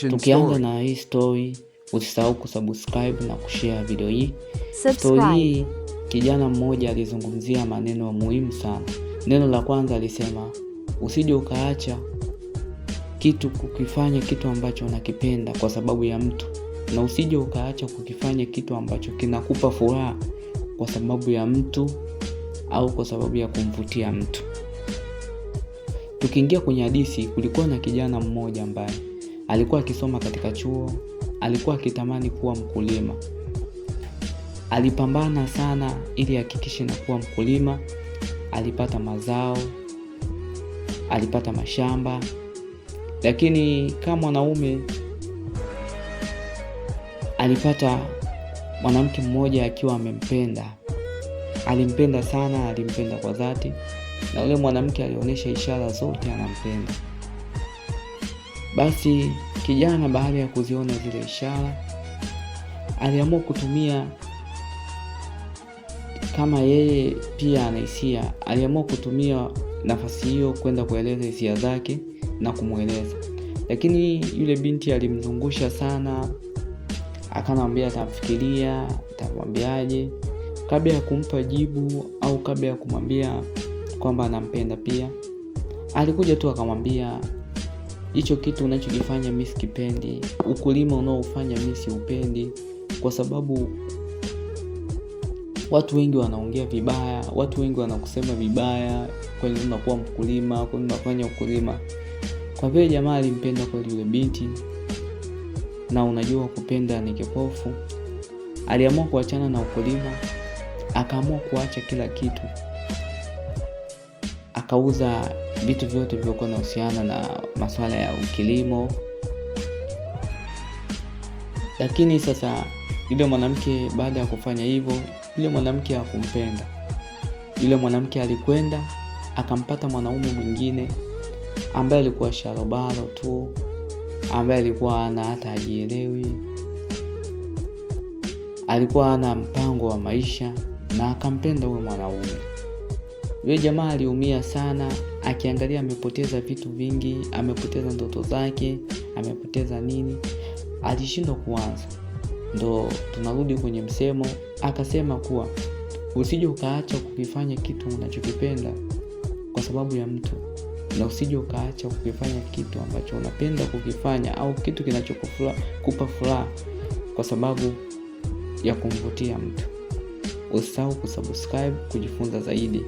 Tukianza na hii story, usisahau kusubscribe na kushare video hii. Story hii, kijana mmoja alizungumzia maneno muhimu sana. Neno la kwanza alisema, usije ukaacha kukifanya kitu ambacho unakipenda kwa sababu ya mtu, na usije ukaacha kukifanya kitu ambacho kinakupa furaha kwa sababu ya mtu au kwa sababu ya kumvutia mtu. Tukiingia kwenye hadithi, kulikuwa na kijana mmoja ambaye alikuwa akisoma katika chuo, alikuwa akitamani kuwa mkulima. Alipambana sana ili ahakikishe na kuwa mkulima. Alipata mazao, alipata mashamba, lakini kama mwanaume alipata mwanamke mmoja akiwa amempenda. Alimpenda sana, alimpenda kwa dhati, na yule mwanamke alionyesha ishara zote anampenda. Basi kijana baada ya kuziona zile ishara, aliamua kutumia, kama yeye pia anahisia, aliamua kutumia nafasi hiyo kwenda kueleza hisia zake na kumueleza. Lakini yule binti alimzungusha sana, akanamwambia atamfikiria, atamwambiaje, kabla ya kumpa jibu au kabla ya kumwambia kwamba anampenda pia. Alikuja tu akamwambia, hicho kitu unachokifanya mimi sikipendi, ukulima unaofanya mimi siupendi, kwa sababu watu wengi wanaongea vibaya, watu wengi wanakusema vibaya kwa nini unakuwa mkulima, kwa nini unafanya ukulima. Kwa vile jamaa alimpenda kweli yule binti, na unajua kupenda ni kipofu, aliamua kuachana na ukulima, akaamua kuacha kila kitu. Akauza vitu vyote vilivyokuwa vinahusiana na masuala ya kilimo. Lakini sasa yule mwanamke baada ya kufanya hivyo, yule mwanamke hakumpenda. Yule mwanamke alikwenda akampata mwanaume mwingine ambaye alikuwa sharobaro tu, ambaye alikuwa hana hata hajielewi, alikuwa hana mpango wa maisha, na akampenda huyo mwanaume. Yule jamaa aliumia sana, akiangalia amepoteza vitu vingi, amepoteza ndoto zake, amepoteza nini, alishindwa kuanza. Ndo tunarudi kwenye msemo, akasema kuwa usije ukaacha kukifanya kitu unachokipenda kwa sababu ya mtu, na usije ukaacha kukifanya kitu ambacho unapenda kukifanya au kitu kinachokupa furaha kwa sababu ya kumvutia mtu. Usisahau kusubscribe kujifunza zaidi.